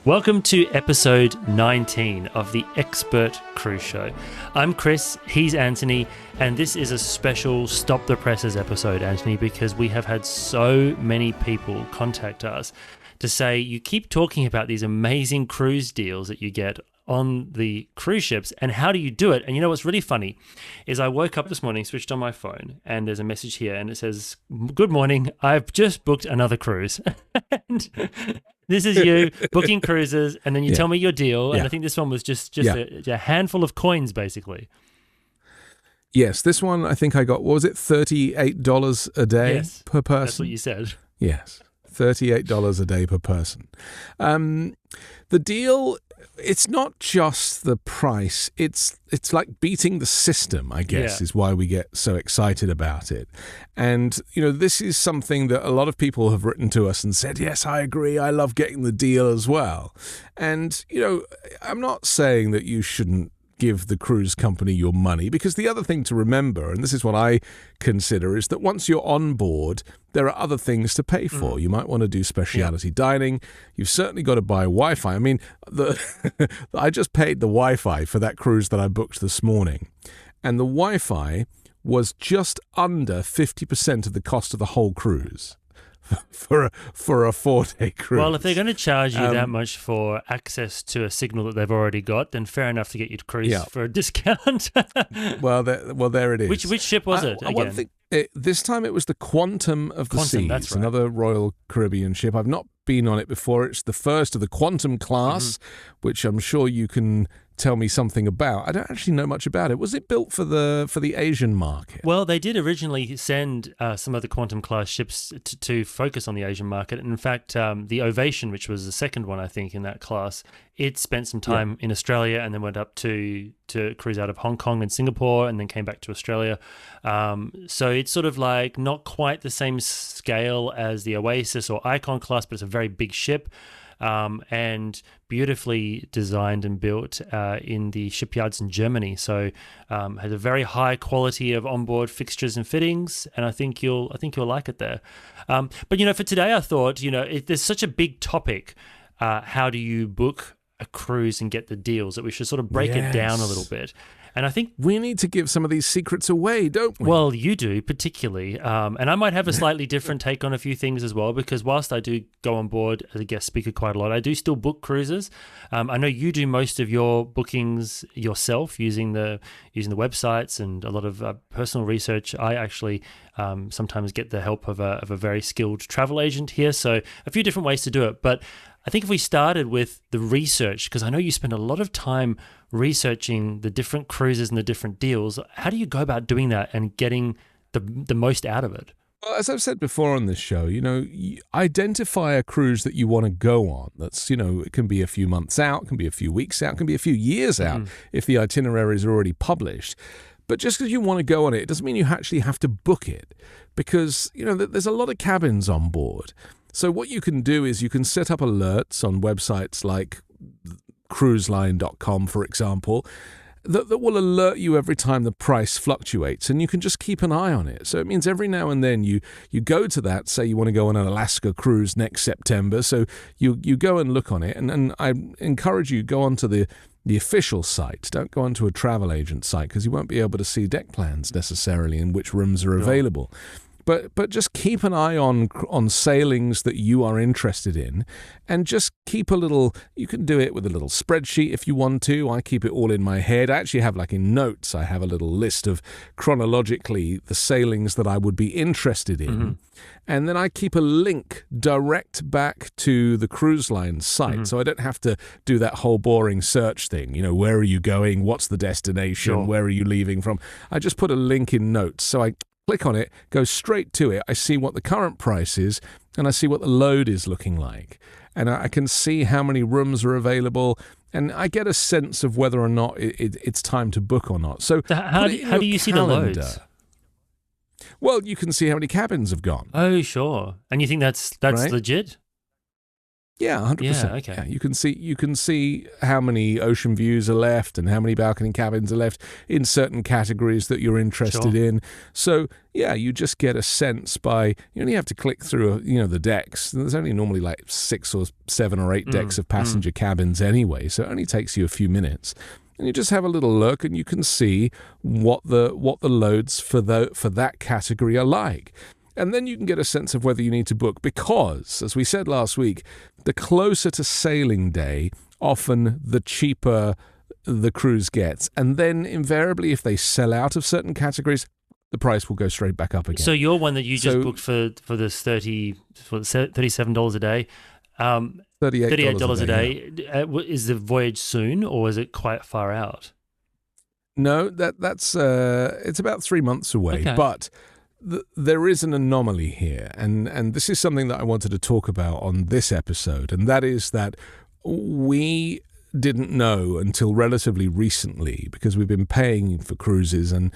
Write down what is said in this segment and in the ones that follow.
Welcome to episode 19 of the Expert Cruise Show. I'm Chris, he's Anthony, and this is a special Stop the Presses episode, Anthony, because we have had so many people contact us to say, you keep talking about these amazing cruise deals that you get on the cruise ships, and how do you do it? And you know what's really funny is I woke up this morning, switched on my phone, and there's a message here, and it says, "Good morning, I've just booked another cruise." And this is you booking cruises, and then you tell me your deal, and I think this one was just a handful of coins, basically. Yes, this one I think I got, what was it, $38 a day per person? That's what you said. Yes, $38 a day per person. The deal, it's not just the price, it's like beating the system, I guess, is why we get so excited about it. And, you know, this is something that a lot of people have written to us and said, yes, I agree, I love getting the deal as well. And, you know, I'm not saying that you shouldn't give the cruise company your money, because the other thing to remember, and this is what I consider, is that once you're on board, there are other things to pay for. You might want to do specialty dining. You've certainly got to buy Wi-Fi. I mean, I just paid the Wi-Fi for that cruise that I booked this morning, and the Wi-Fi was just under 50% of the cost of the whole cruise. For a 4-day cruise. Well, if they're going to charge you that much for access to a signal that they've already got, then fair enough to get you to cruise for a discount. well, there it is. Which ship was it again? This time it was the Quantum of the Seas, that's right. Another Royal Caribbean ship. I've not been on it before. It's the first of the Quantum class, which I'm sure you can tell me something about. I don't actually know much about it. Was it built for the Asian market? Well, they did originally send some of the Quantum class ships to focus on the Asian market. And in fact, the Ovation, which was the second one, I think, in that class, it spent some time in Australia and then went up to cruise out of Hong Kong and Singapore and then came back to Australia. So it's sort of like not quite the same scale as the Oasis or Icon class, but it's a very big ship. And beautifully designed and built in the shipyards in Germany. So has a very high quality of onboard fixtures and fittings, and I think you'll like it there. But you know, for today, I thought, you know, there's such a big topic. How do you book a cruise and get the deals, that we should sort of break it down a little bit. And I think we need to give some of these secrets away, don't we? Well, you do particularly. And I might have a slightly different take on a few things as well, because whilst I do go on board as a guest speaker quite a lot, I do still book cruises. I know you do most of your bookings yourself using the websites and a lot of personal research. I actually sometimes get the help of a very skilled travel agent here. So a few different ways to do it. But I think if we started with the research, because I know you spend a lot of time researching the different cruises and the different deals, how do you go about doing that and getting the most out of it? Well, as I've said before on this show, you know, identify a cruise that you want to go on. That's, you know, it can be a few months out, it can be a few weeks out, it can be a few years out if the itinerary is already published. But just because you want to go on it, it doesn't mean you actually have to book it, because, you know, there's a lot of cabins on board. So what you can do is you can set up alerts on websites like cruiseline.com, for example, that will alert you every time the price fluctuates, and you can just keep an eye on it. So it means every now and then you go to that, say you want to go on an Alaska cruise next September, so you go and look on it, and I encourage you, go onto the official site. Don't go onto a travel agent site, because you won't be able to see deck plans necessarily and which rooms are available. But just keep an eye on sailings that you are interested in, and just keep a little, you can do it with a little spreadsheet if you want to. I keep it all in my head. I actually have, like in notes, I have a little list of chronologically the sailings that I would be interested in. And then I keep a link direct back to the cruise line site. So I don't have to do that whole boring search thing. You know, where are you going? What's the destination? Where are you leaving from? I just put a link in notes. So I click on it, go straight to it. I see what the current price is, and I see what the load is looking like. And I can see how many rooms are available, and I get a sense of whether or not it's time to book or not. So how do you see the loads? Well, you can see how many cabins have gone. Oh, sure. And you think that's right? legit? Yeah, 100%. Yeah, okay. Yeah, you can see how many ocean views are left and how many balcony cabins are left in certain categories that you're interested in. So, yeah, you just get a sense by, you only have to click through, the decks. There's only normally like 6 or 7 or 8 decks of passenger cabins anyway, so it only takes you a few minutes. And you just have a little look and you can see what the loads for that category are like. And then you can get a sense of whether you need to book because, as we said last week, the closer to sailing day, often the cheaper the cruise gets. And then invariably, if they sell out of certain categories, the price will go straight back up again. So your one that you just booked for this $37 a day, $38 a day, is the voyage soon or is it quite far out? No, that's it's about 3 months away, but there is an anomaly here, and this is something that I wanted to talk about on this episode, and that is that we didn't know until relatively recently, because we've been paying for cruises, and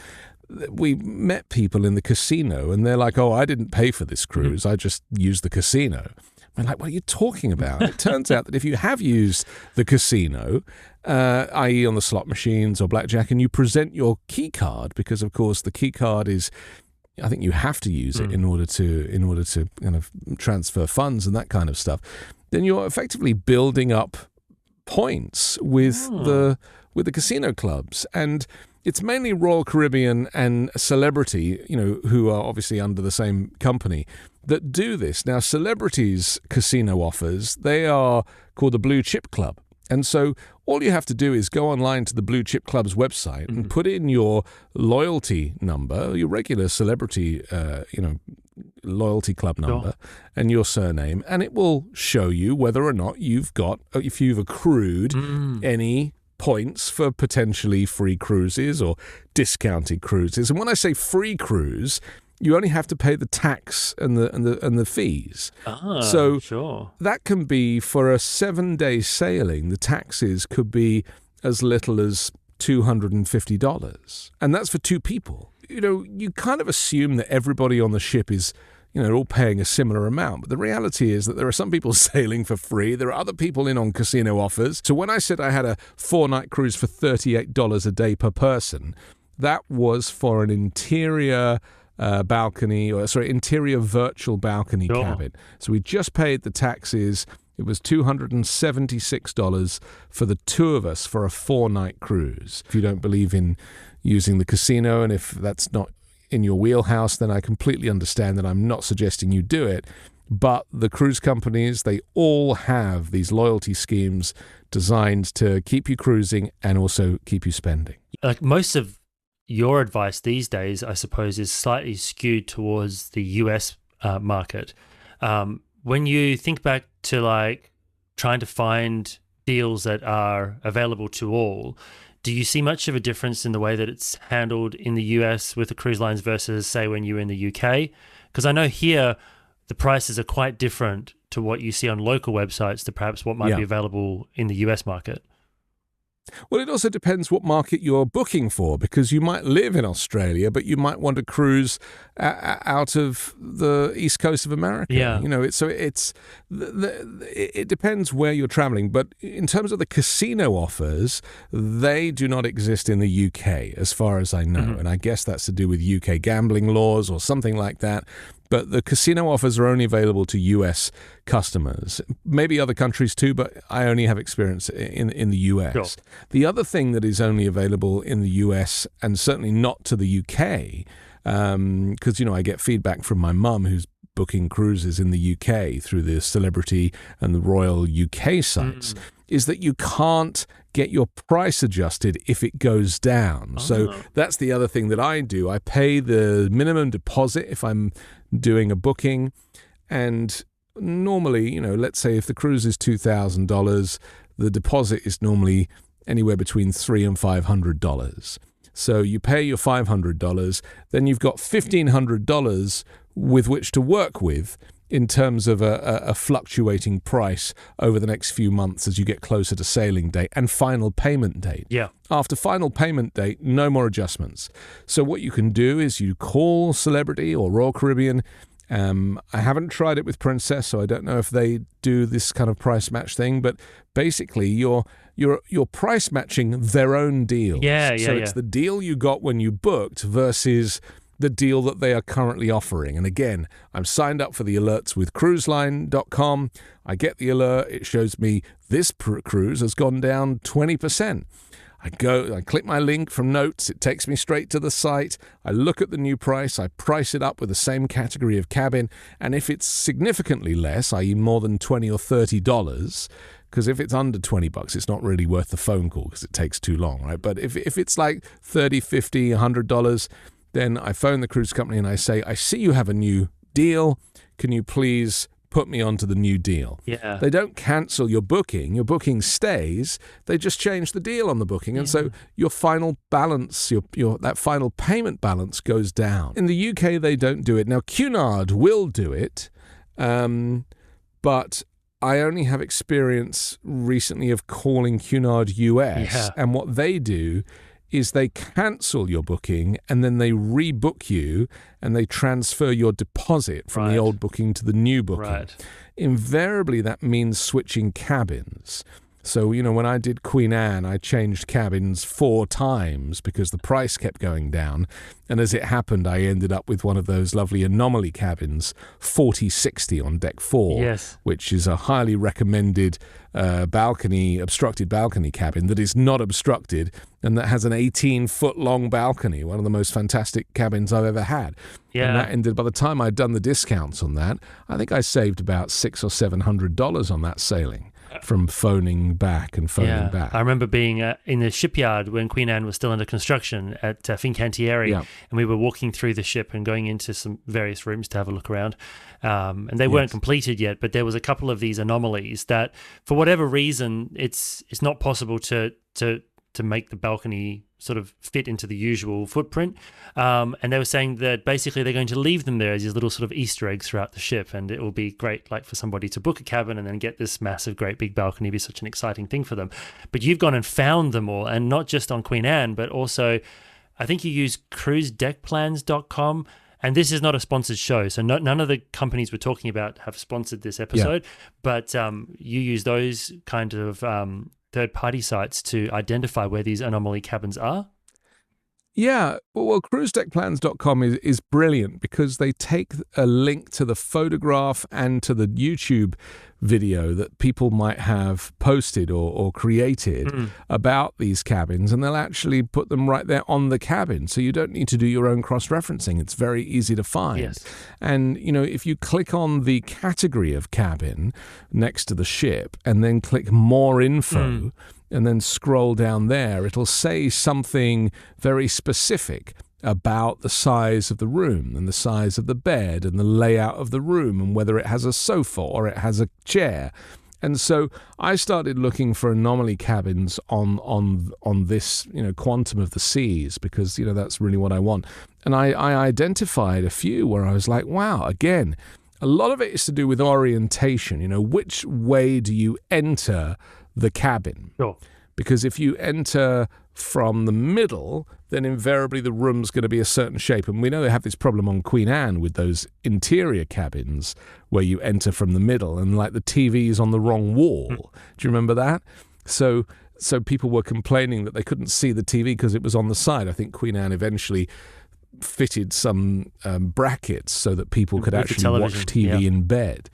we met people in the casino, and they're like, oh, I didn't pay for this cruise, I just used the casino. I'm like, what are you talking about? It turns out that if you have used the casino, i.e. on the slot machines or blackjack, and you present your key card, because of course the key card is, I think you have to use it in order to kind of transfer funds and that kind of stuff, then you're effectively building up points with the casino clubs. And it's mainly Royal Caribbean and Celebrity, who are obviously under the same company, that do this. Now, Celebrity's casino offers, they are called the Blue Chip Club. And so all you have to do is go online to the Blue Chip Club's website and put in your loyalty number, your regular Celebrity, loyalty club number, and your surname, and it will show you whether or not if you've accrued any points for potentially free cruises or discounted cruises. And when I say free cruise, you only have to pay the tax and the fees. So that can be for a 7-day sailing. The taxes could be as little as $250, and that's for 2 people. You kind of assume that everybody on the ship is, all paying a similar amount. But the reality is that there are some people sailing for free. There are other people in on casino offers. So when I said I had a 4-night cruise for $38 a day per person, that was for an interior interior virtual balcony cabin. So we just paid the taxes. It was $276 for the 2 of us for a 4-night cruise. If you don't believe in using the casino, and if that's not in your wheelhouse, then I completely understand that. I'm not suggesting you do it. But the cruise companies, they all have these loyalty schemes designed to keep you cruising and also keep you spending. Like most of your advice these days, I suppose, is slightly skewed towards the US market. When you think back to like trying to find deals that are available to all, do you see much of a difference in the way that it's handled in the US with the cruise lines versus, say, when you were in the UK? Because I know here the prices are quite different to what you see on local websites to perhaps what might be available in the US market. Well, it also depends what market you're booking for, because you might live in Australia, but you might want to cruise out of the east coast of America. Yeah. It depends where you're traveling. But in terms of the casino offers, they do not exist in the UK, as far as I know. And I guess that's to do with UK gambling laws or something like that. But the casino offers are only available to US customers, maybe other countries too, but I only have experience in the US. Sure. The other thing that is only available in the US, and certainly not to the UK, because, I get feedback from my mum who's booking cruises in the UK through the Celebrity and the Royal UK sites, is that you can't get your price adjusted if it goes down. So that's the other thing that I do. I pay the minimum deposit if I'm doing a booking, and normally, let's say if the cruise is $2,000, the deposit is normally anywhere between $300 and $500. So you pay your $500, then you've got $1,500 with which to work with in terms of a fluctuating price over the next few months as you get closer to sailing date and final payment date. Yeah. After final payment date, no more adjustments. So what you can do is you call Celebrity or Royal Caribbean I haven't tried it with Princess, so I don't know if they do this kind of price match thing. But basically, you're price matching their own deals. So it's the deal you got when you booked versus the deal that they are currently offering. And again, I'm signed up for the alerts with cruiseline.com. I get the alert. It shows me this cruise has gone down 20%. I click my link from notes. It takes me straight to the site. I look at the new price. I price it up with the same category of cabin. And if it's significantly less, i.e. more than $20 or $30, because if it's under $20, it's not really worth the phone call because it takes too long, right? But if it's like $30, $50, $100, then I phone the cruise company and I say, I see you have a new deal. Can you please put me onto the new deal? Yeah. They don't cancel your booking. Your booking stays. They just change the deal on the booking. And so your final balance, that final payment balance goes down. In the UK, they don't do it. Now, Cunard will do it, but I only have experience recently of calling Cunard US. Yeah. And what they do is they cancel your booking and then they rebook you and they transfer your deposit from the old booking to the new booking. Right. Invariably, that means switching cabins. So, when I did Queen Anne, I changed cabins 4 times because the price kept going down. And as it happened, I ended up with one of those lovely anomaly cabins, 4060 on deck 4, which is a highly recommended obstructed balcony cabin that is not obstructed and that has an 18-foot long balcony, one of the most fantastic cabins I've ever had. Yeah. And that ended, by the time I'd done the discounts on that, I think I saved about $600 or $700 on that sailing. From phoning back. I remember being in the shipyard when Queen Anne was still under construction at Fincantieri, and we were walking through the ship and going into some various rooms to have a look around. And they weren't completed yet, but there was a couple of these anomalies that, for whatever reason, it's not possible to make the balcony sort of fit into the usual footprint. And they were saying that basically they're going to leave them there as these little sort of Easter eggs throughout the ship. And it will be great, like, for somebody to book a cabin and then get this massive, great big balcony. It'd be such an exciting thing for them. But you've gone and found them all, and not just on Queen Anne, but also I think you use cruisedeckplans.com. And this is not a sponsored show, so none of the companies we're talking about have sponsored this episode. But you use those kind of third-party sites to identify where these anomaly cabins are? Yeah, well, cruisedeckplans.com is brilliant because they take a link to the photograph and to the YouTube video that people might have posted or created about these cabins, and they'll actually put them right there on the cabin. So you don't need to do your own cross-referencing. It's very easy to find. Yes. And, if you click on the category of cabin next to the ship and then click more info, and then scroll down there, it'll say something very specific about the size of the room and the size of the bed and the layout of the room and whether it has a sofa or it has a chair. And so I started looking for anomaly cabins on this, quantum of the seas because, that's really what I want. And I identified a few where I was like, wow, again, a lot of it is to do with orientation. Which way do you enter the cabin? Sure. Because if you enter from the middle, then invariably the room's going to be a certain shape. And we know they have this problem on Queen Anne with those interior cabins where you enter from the middle and like the TV is on the wrong wall. Do you remember that? So people were complaining that they couldn't see the TV because it was on the side. I think Queen Anne eventually fitted some brackets so that people could actually watch TV in bed.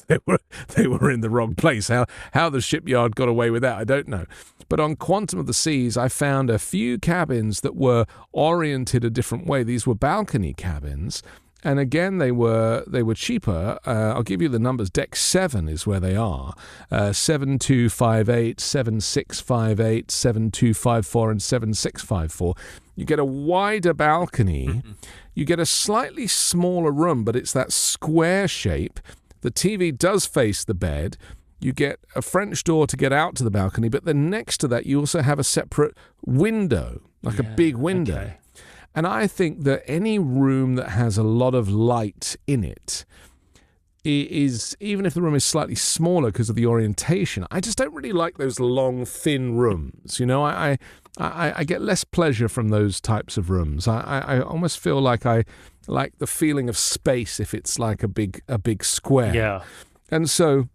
They were in the wrong place. How the shipyard got away with that, I don't know. But on Quantum of the Seas, I found a few cabins that were oriented a different way. These were balcony cabins. And again, they were cheaper. I'll give you the numbers. Deck 7 is where they are. 7258, 7658, 7254, and 7654. You get a wider balcony. You get a slightly smaller room, but it's that square shape. The TV does face the bed. You get a French door to get out to the balcony, but then next to that, you also have a separate window, like a big window. Okay. And I think that any room that has a lot of light in it, is, even if the room is slightly smaller because of the orientation, I just don't really like those long, thin rooms. You know, I get less pleasure from those types of rooms. I almost feel like I like the feeling of space if it's like a big square. Yeah. And so,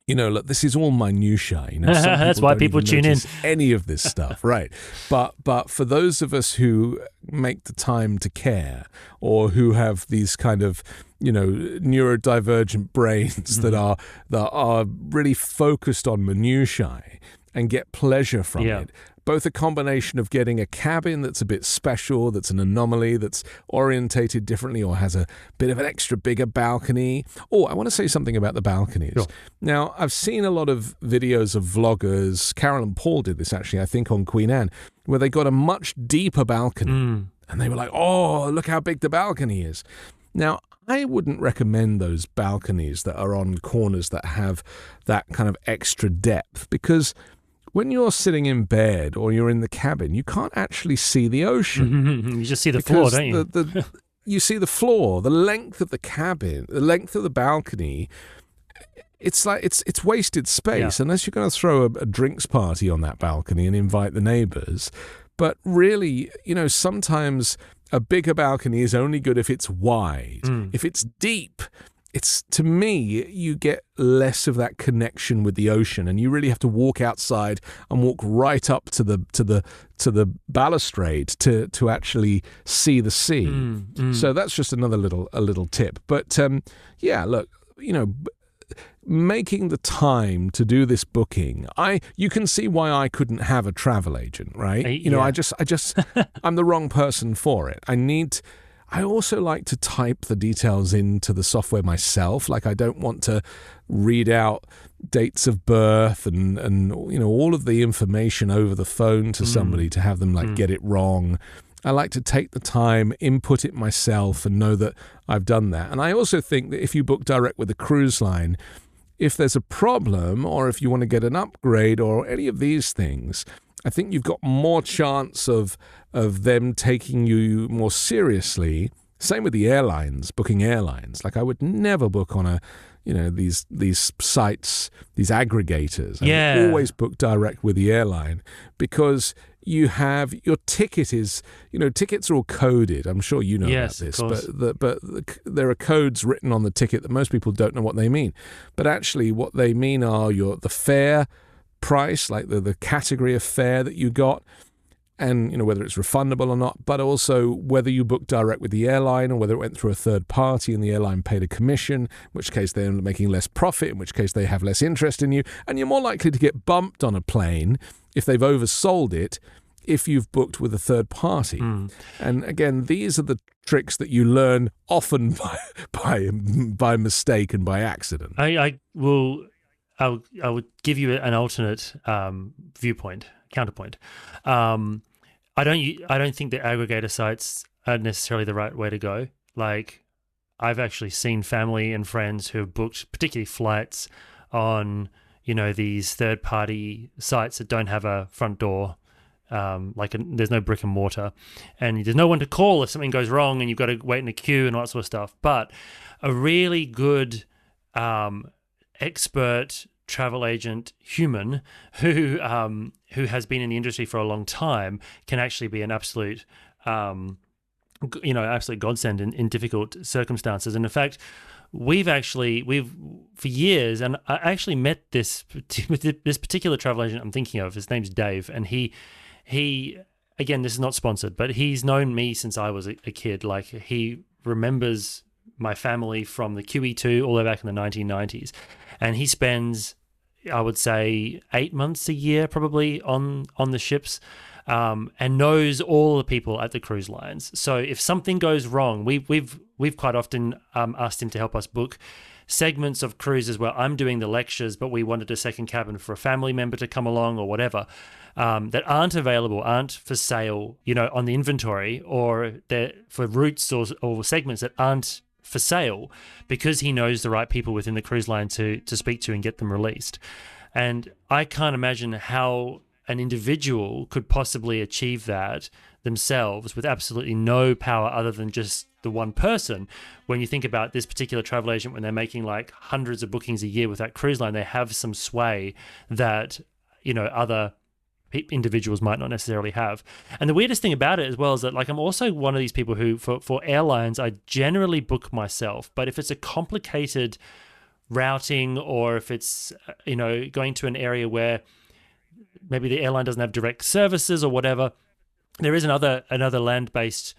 you know, look, this is all minutiae. You know, some That's why people tune in. Any of this stuff, right? But for those of us who make the time to care, or who have these kind of, you know, neurodivergent brains that are really focused on minutiae and get pleasure from it. Both a combination of getting a cabin that's a bit special, that's an anomaly, that's orientated differently, or has a bit of an extra bigger balcony. Oh, I want to say something about the balconies. Sure. Now, I've seen a lot of videos of vloggers. Carol and Paul did this, actually, I think, on Queen Anne, where they got a much deeper balcony. And they were like, oh, look how big the balcony is. Now, I wouldn't recommend those balconies that are on corners that have that kind of extra depth, because when you're sitting in bed or you're in the cabin, you can't actually see the ocean. You just see the floor, don't you? You see the floor, the length of the cabin, the length of the balcony. It's like it's wasted space unless you're going to throw a drinks party on that balcony and invite the neighbors. But really, you know, sometimes a bigger balcony is only good if it's wide. If it's deep, it's, to me, you get less of that connection with the ocean, and you really have to walk outside and walk right up to the balustrade to actually see the sea. So that's just another little tip. But yeah, look, you know, making the time to do this booking, you can see why I couldn't have a travel agent, right? You know, I just I'm the wrong person for it. I also like to type the details into the software myself. Like, I don't want to read out dates of birth and you know, all of the information over the phone to somebody to have them like get it wrong. I like to take the time, input it myself, and know that I've done that. And I also think that if you book direct with a cruise line, if there's a problem, or if you want to get an upgrade or any of these things, I think you've got more chance of them taking you more seriously. Same with the airlines, booking airlines. Like, I would never book on these sites, these aggregators. I would always book direct with the airline, because you have your ticket is, you know, tickets are all coded. I'm sure you know about this, but there are codes written on the ticket that most people don't know what they mean. But actually, what they mean are the fare price, like the category of fare that you got, and, you know, whether it's refundable or not, but also whether you booked direct with the airline or whether it went through a third party and the airline paid a commission, in which case they're making less profit, in which case they have less interest in you, and you're more likely to get bumped on a plane if they've oversold it if you've booked with a third party. And again, these are the tricks that you learn often by mistake and by accident. I would give you an alternate counterpoint. I don't think the aggregator sites are necessarily the right way to go. Like, I've actually seen family and friends who have booked particularly flights on, you know, these third-party sites that don't have a front door. There's no brick and mortar, and there's no one to call if something goes wrong and you've got to wait in a queue and all that sort of stuff. But a really good expert travel agent human who has been in the industry for a long time can actually be an absolute absolute godsend in difficult circumstances. And in fact, we've for years, and I actually met this particular travel agent I'm thinking of. His name's Dave, and he again, this is not sponsored, but he's known me since I was a kid. Like, he remembers my family from the QE2 all the way back in the 1990s, and he spends, I would say, 8 months a year probably on the ships, and knows all the people at the cruise lines. So if something goes wrong, we've quite often asked him to help us book segments of cruises where I'm doing the lectures, but we wanted a second cabin for a family member to come along or whatever, that aren't available, aren't for sale, you know, on the inventory, or they're for routes or segments that aren't for sale, because he knows the right people within the cruise line to speak to and get them released. And I can't imagine how an individual could possibly achieve that themselves with absolutely no power other than just the one person. When you think about this particular travel agent, when they're making like hundreds of bookings a year with that cruise line, they have some sway that, other individuals might not necessarily have. And the weirdest thing about it as well is that, like, I'm also one of these people who, for airlines, I generally book myself. But if it's a complicated routing, or if it's, going to an area where maybe the airline doesn't have direct services or whatever, there is another land-based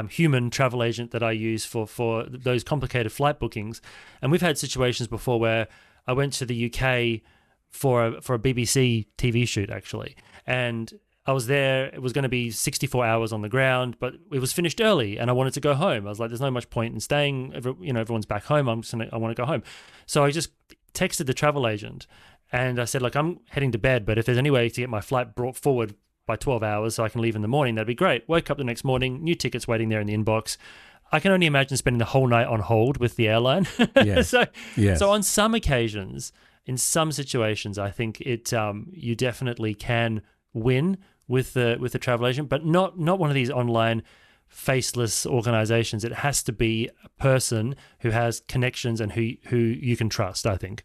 human travel agent that I use for those complicated flight bookings. And we've had situations before where I went to the UK for a BBC TV shoot, actually. And I was there, it was going to be 64 hours on the ground, but it was finished early and I wanted to go home. I was like, there's no much point in staying. Everyone's back home. I want to go home. So I just texted the travel agent and I said, like, I'm heading to bed, but if there's any way to get my flight brought forward by 12 hours so I can leave in the morning, that'd be great. Woke up the next morning, new tickets waiting there in the inbox. I can only imagine spending the whole night on hold with the airline. Yes. So on some occasions, in some situations, I think you definitely can win with the travel agent, but not one of these online faceless organizations. It has to be a person who has connections and who you can trust, I think.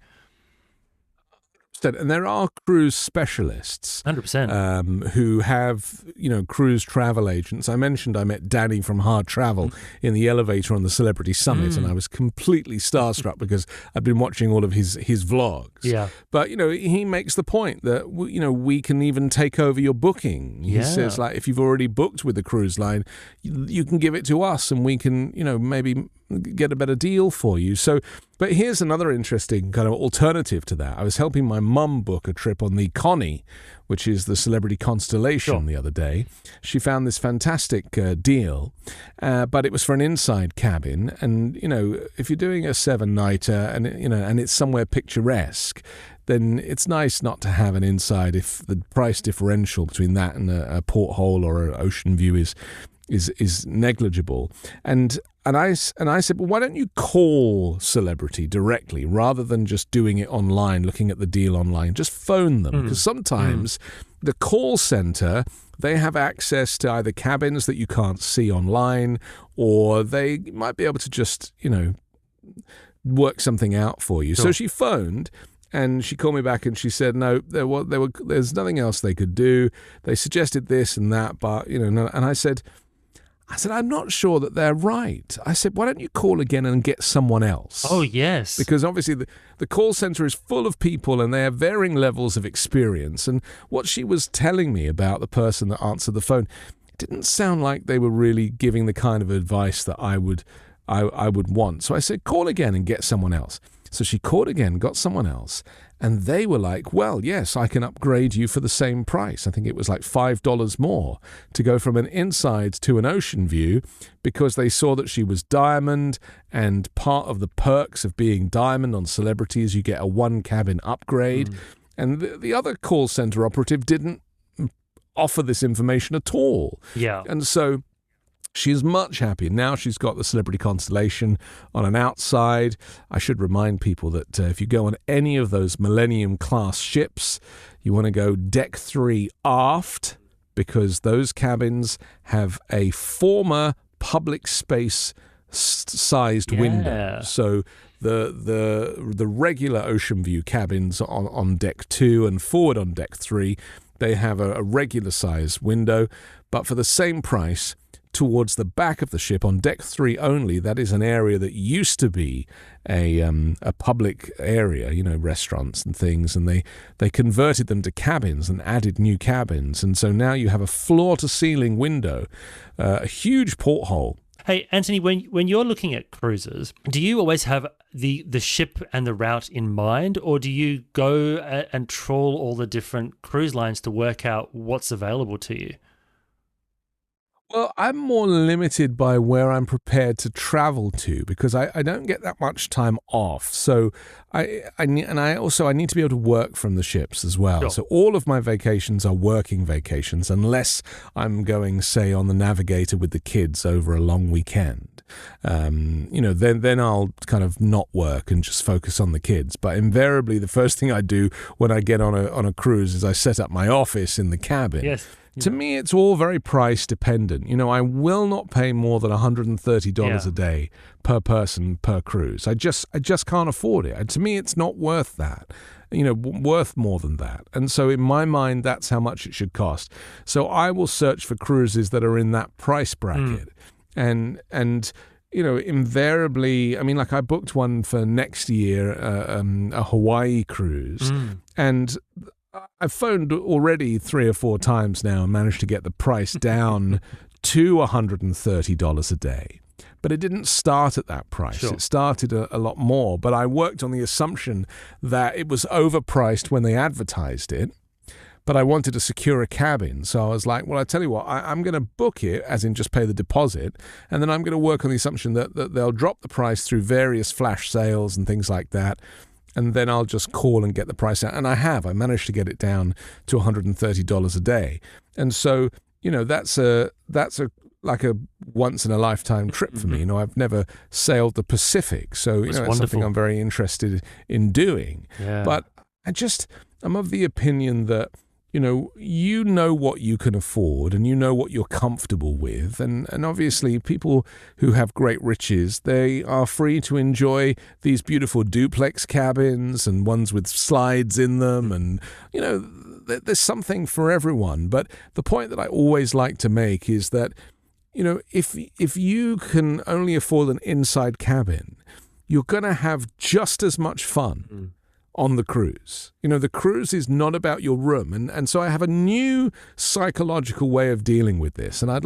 And there are cruise specialists 100%. who have, cruise travel agents. I mentioned I met Danny from Hard Travel in the elevator on the Celebrity Summit, and I was completely starstruck because I'd been watching all of his vlogs. Yeah. But, he makes the point that, we can even take over your booking. He says, like, if you've already booked with the cruise line, you can give it to us and we can, maybe get a better deal for you. So, but here's another interesting kind of alternative to that. I was helping my mum book a trip on the Connie, which is the Celebrity Constellation, the other day. She found this fantastic deal, but it was for an inside cabin. And, if you're doing a 7-nighter and, and it's somewhere picturesque, then it's nice not to have an inside if the price differential between that and a porthole or an ocean view is negligible. And I said, well, why don't you call Celebrity directly rather than just doing it online, looking at the deal online? Just phone them, because sometimes the call center, they have access to either cabins that you can't see online, or they might be able to just, work something out for you. Sure. So she phoned. And she called me back and she said, no, there's nothing else they could do. They suggested this and that, but, no. And I said, I'm not sure that they're right. I said, why don't you call again and get someone else? Oh, yes. Because obviously the call center is full of people and they have varying levels of experience. And what she was telling me about the person that answered the phone didn't sound like they were really giving the kind of advice that I would want. So I said, call again and get someone else. So she called again, got someone else, and they were like, well, yes, I can upgrade you for the same price. I think it was like $5 more to go from an inside to an ocean view, because they saw that she was diamond, and part of the perks of being diamond on Celebrity is you get a 1-cabin upgrade. And the other call center operative didn't offer this information at all. Yeah. And so she's much happier. Now she's got the Celebrity Constellation on an outside. I should remind people that if you go on any of those Millennium class ships, you want to go deck 3 aft, because those cabins have a former public space sized window. So the regular ocean view cabins on deck 2 and forward on deck 3, they have a regular size window, but for the same price, towards the back of the ship on deck 3 only, that is an area that used to be a public area, restaurants and things, and they converted them to cabins and added new cabins, and so now you have a floor-to-ceiling window, a huge porthole. Hey, Anthony, when you're looking at cruises, do you always have the ship and the route in mind, or do you go and trawl all the different cruise lines to work out what's available to you? Well, I'm more limited by where I'm prepared to travel to because I don't get that much time off. So I need to be able to work from the ships as well. Sure. So all of my vacations are working vacations unless I'm going, say, on the Navigator with the kids over a long weekend. Then I'll kind of not work and just focus on the kids. But invariably, the first thing I do when I get on a cruise is I set up my office in the cabin. Yes. To me, it's all very price dependent. I will not pay more than $130 a day per person per cruise. I just can't afford it. And to me, it's not worth that. Worth more than that. And so in my mind, that's how much it should cost. So I will search for cruises that are in that price bracket. And invariably, like I booked one for next year, a Hawaii cruise, and I've phoned already 3 or 4 times now and managed to get the price down to $130 a day. But it didn't start at that price. Sure. It started a lot more. But I worked on the assumption that it was overpriced when they advertised it. But I wanted to secure a cabin. So I was like, well, I tell you what, I'm going to book it, as in just pay the deposit. And then I'm going to work on the assumption that they'll drop the price through various flash sales and things like that. And then I'll just call and get the price out. And I managed to get it down to $130 a day. And so, that's like a once in a lifetime trip for me. I've never sailed the Pacific. So, it's something I'm very interested in doing. Yeah. But I'm of the opinion that, you know what you can afford and you know what you're comfortable with. And obviously people who have great riches, they are free to enjoy these beautiful duplex cabins and ones with slides in them. And, there's something for everyone. But the point that I always like to make is that, if you can only afford an inside cabin, you're going to have just as much fun on the cruise. The cruise is not about your room. And so I have a new psychological way of dealing with this. And I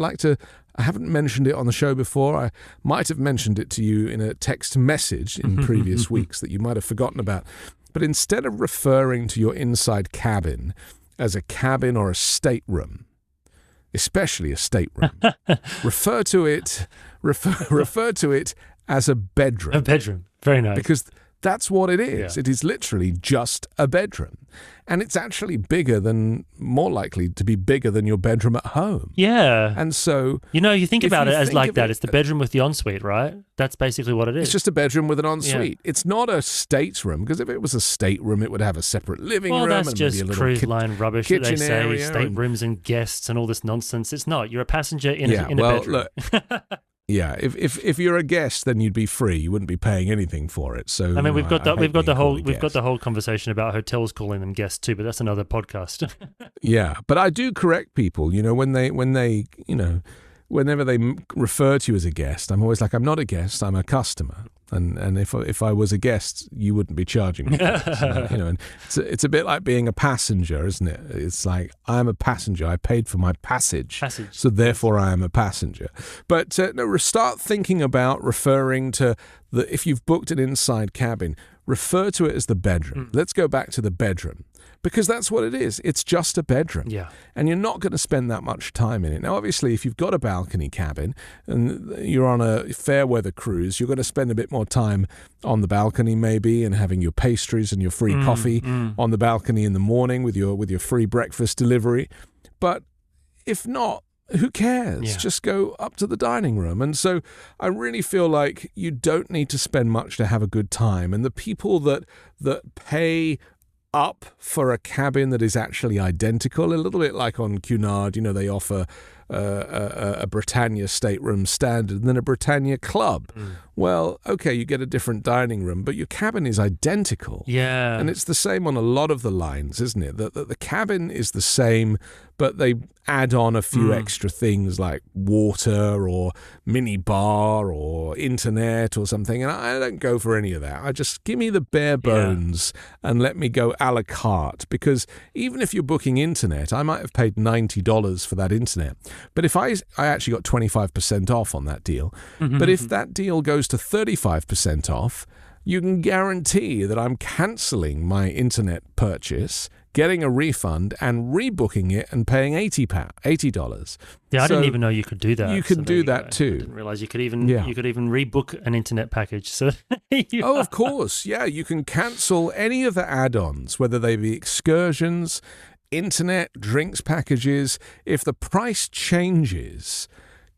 haven't mentioned it on the show before. I might have mentioned it to you in a text message in previous weeks that you might have forgotten about. But instead of referring to your inside cabin as a cabin or a stateroom, especially a stateroom, refer to it as a bedroom. A bedroom. Very nice. Because that's what it is. Yeah. It is literally just a bedroom. And it's actually more likely to be bigger than your bedroom at home. Yeah. And so... you think about it as like that. It's the bedroom with the ensuite, right? That's basically what it is. It's just a bedroom with an ensuite. Yeah. It's not a stateroom, because if it was a stateroom, it would have a separate living room. That's and just maybe a little cruise line rubbish that they say, area staterooms and guests and all this nonsense. It's not. You're a passenger in a bedroom. Look, yeah, if you're a guest, then you'd be free. You wouldn't be paying anything for it. So we've got the whole conversation about hotels calling them guests too, but that's another podcast. Yeah, but I do correct people. Whenever they refer to you as a guest, I'm always like, I'm not a guest. I'm a customer. And if I was a guest, you wouldn't be charging me. And it's a bit like being a passenger, isn't it? It's like, I'm a passenger. I paid for my passage. So therefore I am a passenger. But start thinking about referring to if you've booked an inside cabin, refer to it as the bedroom. Let's go back to the bedroom. Because that's what it is. It's just a bedroom. Yeah. And you're not going to spend that much time in it. Now, obviously, if you've got a balcony cabin and you're on a fair weather cruise, you're going to spend a bit more time on the balcony maybe and having your pastries and your free coffee on the balcony in the morning with your free breakfast delivery. But if not, who cares? Yeah. Just go up to the dining room. And so I really feel like you don't need to spend much to have a good time. And the people that pay up for a cabin that is actually identical, a little bit like on Cunard, they offer a Britannia stateroom standard and then a Britannia Club. Well, okay, you get a different dining room, but your cabin is identical. Yeah. And it's the same on a lot of the lines, isn't it? The cabin is the same, but they add on a few extra things like water or mini bar or internet or something. And I don't go for any of that. I just give me the bare bones and let me go a la carte, because even if you're booking internet, I might have paid $90 for that internet. But if I actually got 25% off on that deal, but if that deal goes to 35% off, you can guarantee that I'm cancelling my internet purchase, getting a refund and rebooking it and paying $80. Yeah, I didn't even know you could do that. You can do that I too. didn't realize you could even rebook an internet package. So of course. Yeah, you can cancel any of the add-ons, whether they be excursions, internet, drinks packages. If the price changes,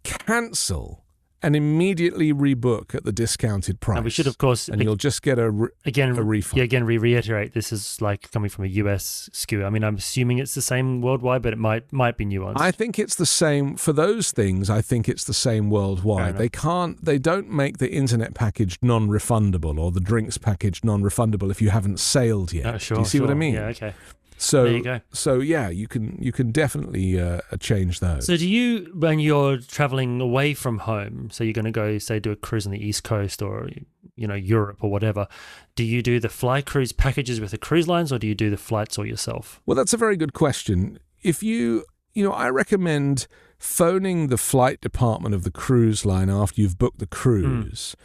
cancel and immediately rebook at the discounted price. And we should, of course, and you'll just get a refund. Yeah, again, reiterate, this is like coming from a US SKU. I mean, I'm assuming it's the same worldwide, but it might be nuanced. I think it's the same for those things. I think it's the same worldwide. They don't make the internet package non-refundable or the drinks package non-refundable if you haven't sailed yet. Oh, sure, do you see what I mean? Yeah, okay. So there you go. So yeah, you can definitely change those. So do you, when you're traveling away from home, so you're going to go, say, do a cruise on the East Coast or Europe or whatever, do you do the fly cruise packages with the cruise lines, or do you do the flights all yourself? Well, that's a very good question. If I recommend phoning the flight department of the cruise line after you've booked the cruise.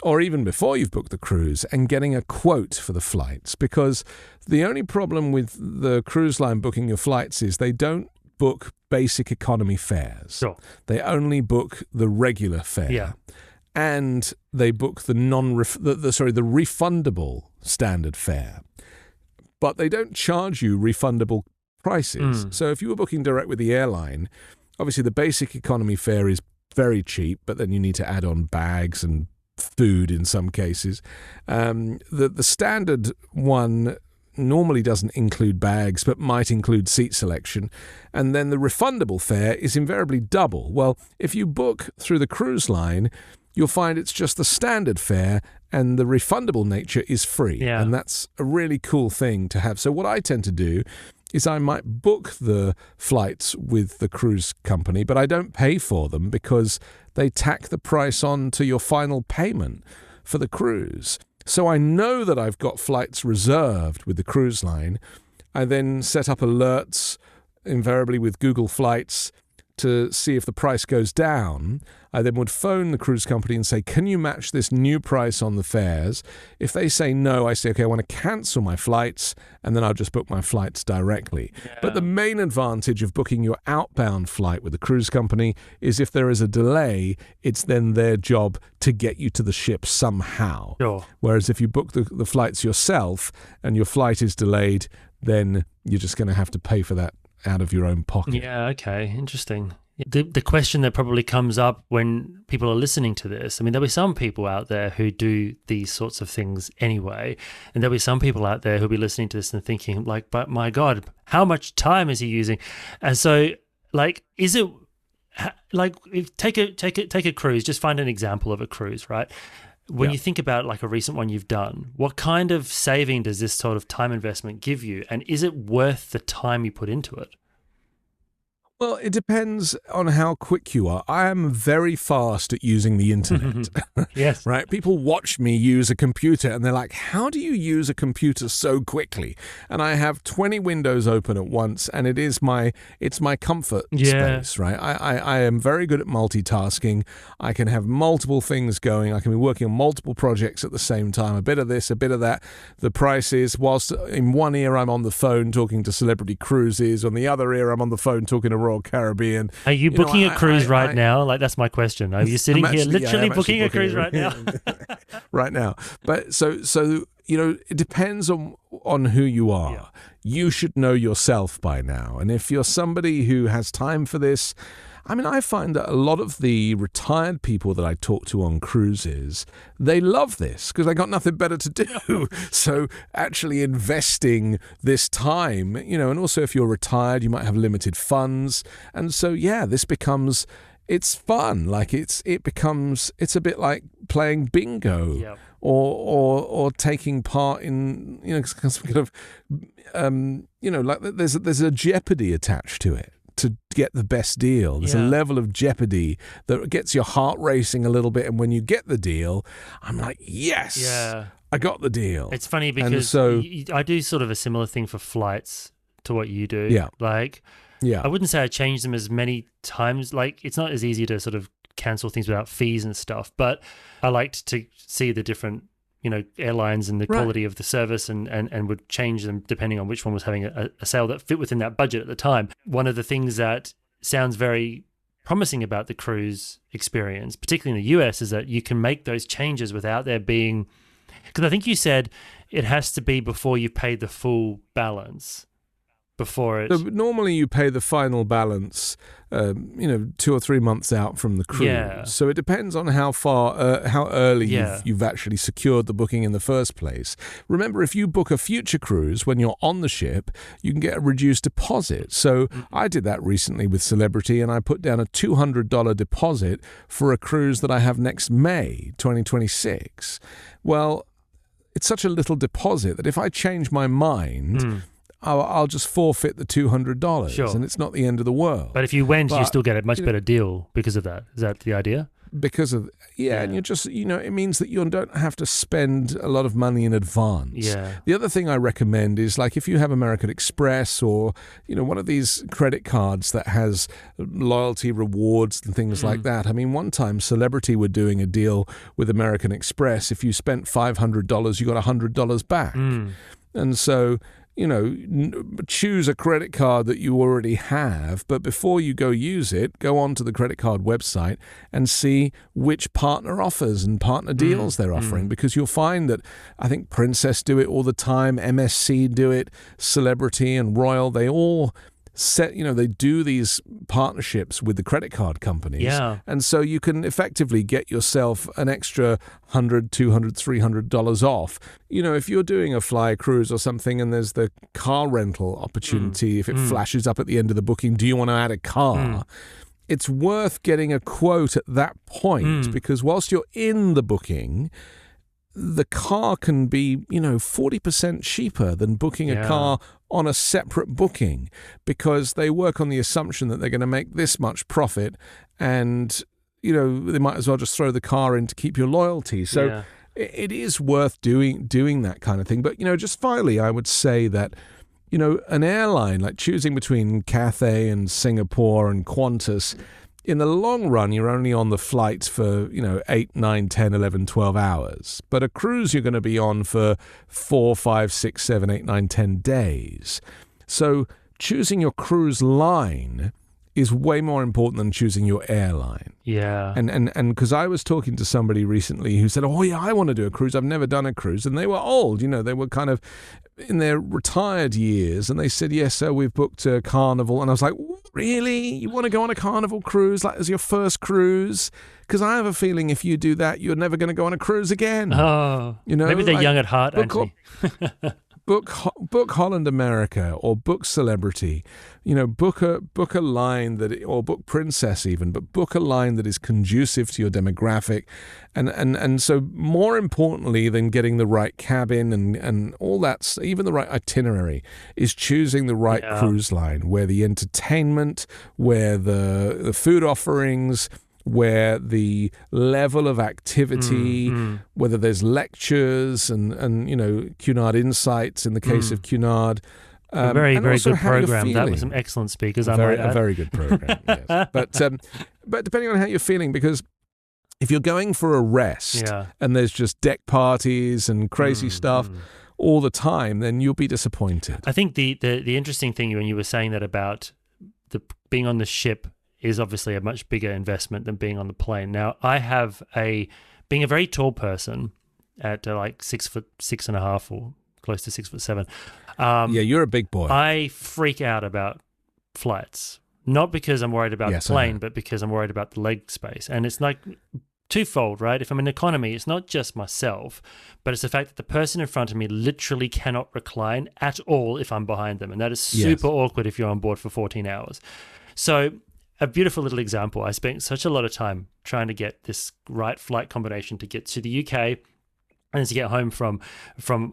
Or even before you've booked the cruise, and getting a quote for the flights. Because the only problem with the cruise line booking your flights is they don't book basic economy fares. Sure. They only book the regular fare. Yeah. And they book the refundable standard fare. But they don't charge you refundable prices. So if you were booking direct with the airline, obviously the basic economy fare is very cheap, but then you need to add on bags and food in some cases. The standard one normally doesn't include bags, but might include seat selection. And then the refundable fare is invariably double. Well, if you book through the cruise line, you'll find it's just the standard fare and the refundable nature is free. Yeah. And that's a really cool thing to have. So what I tend to do is I might book the flights with the cruise company, but I don't pay for them because they tack the price on to your final payment for the cruise. So I know that I've got flights reserved with the cruise line. I then set up alerts, invariably with Google Flights, to see if the price goes down. I then would phone the cruise company and say, can you match this new price on the fares? If they say no, I say, okay, I want to cancel my flights, and then I'll just book my flights directly. Yeah. But the main advantage of booking your outbound flight with the cruise company is if there is a delay, it's then their job to get you to the ship somehow. Sure. Whereas if you book the flights yourself and your flight is delayed, then you're just going to have to pay for that out of your own pocket. Yeah, okay, interesting. The question that probably comes up when people are listening to this, I mean, there'll be some people out there who do these sorts of things anyway, and there'll be some people out there who'll be listening to this and thinking, like, but my God, how much time is he using? And so, like, is it, like, take a cruise, just find an example of a cruise, right? When you think about like a recent one you've done, what kind of saving does this sort of time investment give you? And is it worth the time you put into it? Well, it depends on how quick you are. I am very fast at using the internet. Yes. Right? People watch me use a computer and they're like, how do you use a computer so quickly? And I have 20 windows open at once, and it's my comfort space, right? I am very good at multitasking. I can have multiple things going. I can be working on multiple projects at the same time, a bit of this, a bit of that. The price is, whilst in one ear I'm on the phone talking to Celebrity Cruises, on the other ear I'm on the phone talking to Royal Caribbean. Are you booking a cruise right now? Like, that's my question. Are you sitting here literally booking a cruise right now? Right now. But so it depends on who you are. Yeah. You should know yourself by now. And if you're somebody who has time for this, I mean, I find that a lot of the retired people that I talk to on cruises, they love this because they got nothing better to do. So actually investing this time, and also if you're retired, you might have limited funds. And so, this becomes, it's fun. Like it's a bit like playing bingo. Yep. Or taking part in, some kind of, like there's a jeopardy attached to it. To get the best deal. There's a level of jeopardy that gets your heart racing a little bit. And when you get the deal, I'm like, yes, I got the deal. It's funny because I do sort of a similar thing for flights to what you do. Yeah. I wouldn't say I change them as many times. Like, it's not as easy to sort of cancel things without fees and stuff, but I liked to see the different airlines and the Right. quality of the service and would change them depending on which one was having a sale that fit within that budget at the time. One of the things that sounds very promising about the cruise experience, particularly in the US, is that you can make those changes without there being, because I think you said it has to be before you pay the full balance. Before it, So normally you pay the final balance, 2 or 3 months out from the cruise. Yeah. So it depends on how early Yeah. you've actually secured the booking in the first place. Remember, if you book a future cruise when you're on the ship, you can get a reduced deposit. So I did that recently with Celebrity, and I put down a $200 deposit for a cruise that I have next May 2026. Well, it's such a little deposit that if I change my mind, I'll just forfeit the $200, Sure. and it's not the end of the world. but if you went, you But, still get a much better deal because of that. Is that the idea? Because of and you're just it means that you don't have to spend a lot of money in advance. Yeah. The other thing I recommend is, like, if you have American Express or one of these credit cards that has loyalty rewards and things like that. I mean, one time Celebrity were doing a deal with American Express. If you spent $500, you got $100 back, and so. Choose a credit card that you already have, but before you go use it, go onto the credit card website and see which partner offers and partner deals they're offering, because you'll find that I think Princess do it all the time, MSC do it, Celebrity and Royal, they all they do these partnerships with the credit card companies. Yeah. And so you can effectively get yourself an extra $100, $200, $300 off. If you're doing a fly cruise or something and there's the car rental opportunity, if it flashes up at the end of the booking, do you want to add a car? It's worth getting a quote at that point, because whilst you're in the booking, the car can be, 40% cheaper than booking a car on a separate booking, because they work on the assumption that they're going to make this much profit, and, they might as well just throw the car in to keep your loyalty. So it is worth doing that kind of thing. But, just finally, I would say that, an airline, like choosing between Cathay and Singapore and Qantas, in the long run, you're only on the flight for, 8, 9, 10, 11, 12 hours. But a cruise you're going to be on for 4, 5, 6, 7, 8, 9, 10 days. So choosing your cruise line is way more important than choosing your airline. Yeah. And because I was talking to somebody recently who said, oh, yeah, I want to do a cruise. I've never done a cruise. And they were old, they were kind of in their retired years. And they said, yes, sir, we've booked a Carnival. And I was like, really? You want to go on a Carnival cruise like as your first cruise? Because I have a feeling if you do that, you're never going to go on a cruise again. Oh, maybe they're young at heart, Anthony. Book Holland America or book Celebrity, book a line or book Princess even, but book a line that is conducive to your demographic, and so more importantly than getting the right cabin and all that, even the right itinerary, is choosing the right cruise line where the entertainment, where the food offerings, where the level of activity, whether there's lectures and Cunard Insights in the case of Cunard. A very good program. That was some excellent speakers. A very good program, yes. But depending on how you're feeling, because if you're going for a rest and there's just deck parties and crazy stuff all the time, then you'll be disappointed. I think the interesting thing when you were saying that about being on the ship is obviously a much bigger investment than being on the plane. Now, being a very tall person at like 6'6.5" or close to 6'7". You're a big boy. I freak out about flights, not because I'm worried about the plane, but because I'm worried about the leg space. And it's like twofold, right? If I'm in economy, it's not just myself, but it's the fact that the person in front of me literally cannot recline at all if I'm behind them. And that is super awkward if you're on board for 14 hours. So a beautiful little example. I spent such a lot of time trying to get this right flight combination to get to the UK and to get home from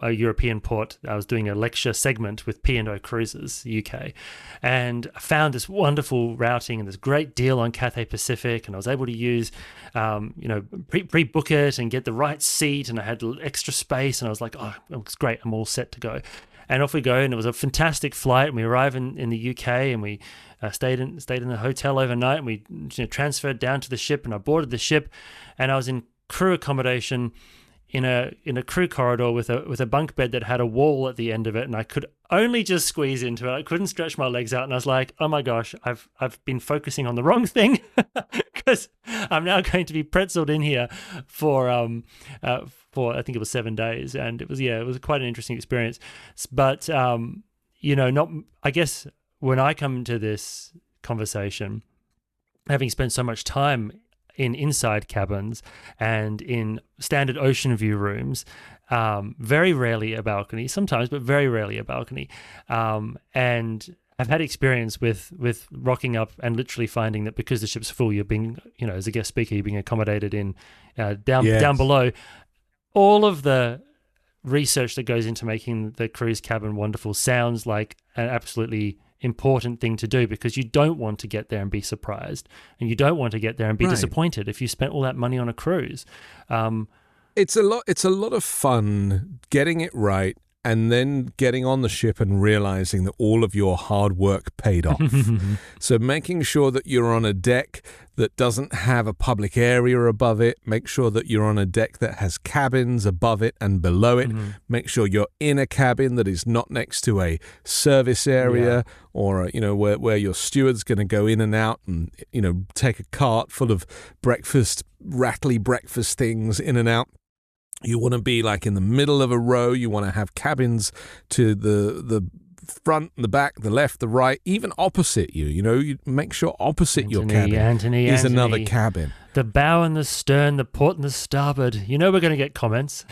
a European port. I was doing a lecture segment with P&O Cruises UK, and I found this wonderful routing and this great deal on Cathay Pacific, and I was able to use, pre-book it and get the right seat, and I had extra space, and I was like, oh, it's great, I'm all set to go. And off we go, and it was a fantastic flight. And we arrived in the UK, and we stayed in the hotel overnight, and we transferred down to the ship, and I boarded the ship, and I was in crew accommodation in a crew corridor with a bunk bed that had a wall at the end of it, and I could only just squeeze into it. I couldn't stretch my legs out, and I was like, "Oh my gosh, I've been focusing on the wrong thing," because I'm now going to be pretzeled in here for I think it was 7 days, and it was quite an interesting experience. But I guess when I come to this conversation, having spent so much time in inside cabins and in standard ocean view rooms, very rarely a balcony, sometimes, but very rarely a balcony, and I've had experience with rocking up and literally finding that because the ship's full, you're being, as a guest speaker, you're being accommodated in down below. All of the research that goes into making the cruise cabin wonderful sounds like an absolutely important thing to do, because you don't want to get there and be surprised, and you don't want to get there and be disappointed if you spent all that money on a cruise. It's a lot of fun getting it right and then getting on the ship and realizing that all of your hard work paid off. So making sure that you're on a deck that doesn't have a public area above it. Make sure that you're on a deck that has cabins above it and below it. Make sure you're in a cabin that is not next to a service area or where your steward's going to go in and out and take a cart full of rattly breakfast things in and out. You want to be like in the middle of a row. You want to have cabins to the front, the back, the left, the right, even opposite you. You make sure opposite your cabin is another cabin. The bow and the stern, the port and the starboard. We're going to get comments.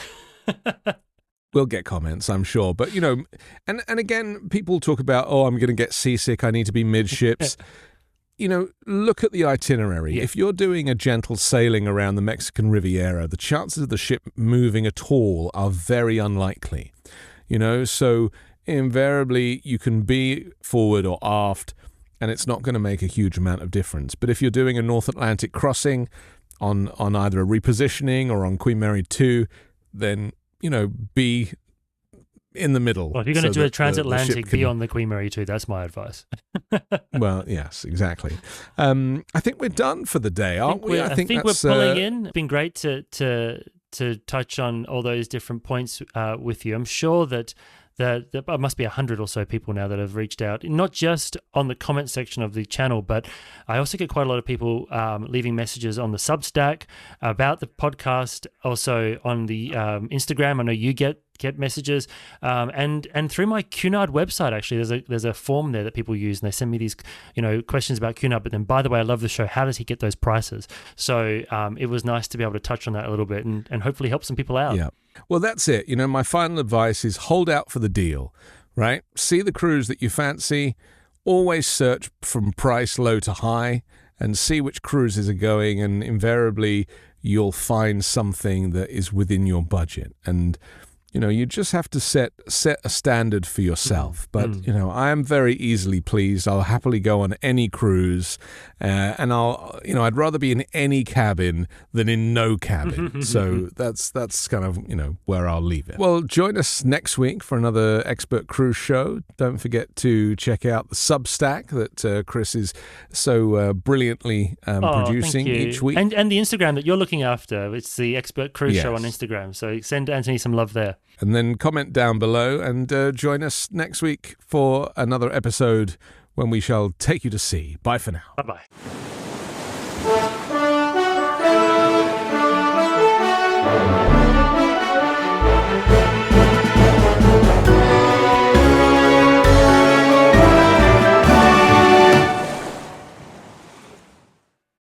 We'll get comments, I'm sure. But, and again, people talk about, I'm going to get seasick. I need to be midships. Look at the itinerary. If you're doing a gentle sailing around the Mexican Riviera, the chances of the ship moving at all are very unlikely. So invariably you can be forward or aft, and it's not going to make a huge amount of difference. But if you're doing a North Atlantic crossing on either a repositioning or on Queen Mary 2, then, be in the middle. Well, if you're going to do a transatlantic, be on the Queen Mary 2. That's my advice. Well, yes, exactly. I think we're done for the day, aren't we? I think we're pulling in. It's been great to touch on all those different points with you. I'm sure that there must be 100 or so people now that have reached out, not just on the comment section of the channel, but I also get quite a lot of people leaving messages on the Substack about the podcast, also on the Instagram. I know you get messages, and through my Cunard website. Actually, there's a form there that people use, and they send me these questions about Cunard. But then, by the way, I love the show. How does he get those prices? So it was nice to be able to touch on that a little bit and hopefully help some people out. Yeah. Well, that's it. My final advice is hold out for the deal, right? See the cruise that you fancy. Always search from price low to high and see which cruises are going, and invariably you'll find something that is within your budget. And you just have to set a standard for yourself. But, I am very easily pleased. I'll happily go on any cruise, and I'd rather be in any cabin than in no cabin. So that's kind of, where I'll leave it. Well, join us next week for another Expert Cruise Show. Don't forget to check out the Substack that Chris is so brilliantly producing each week. And the Instagram that you're looking after. It's the Expert Cruise Show on Instagram. So send Anthony some love there. And then comment down below and join us next week for another episode when we shall take you to sea. Bye for now. Bye-bye.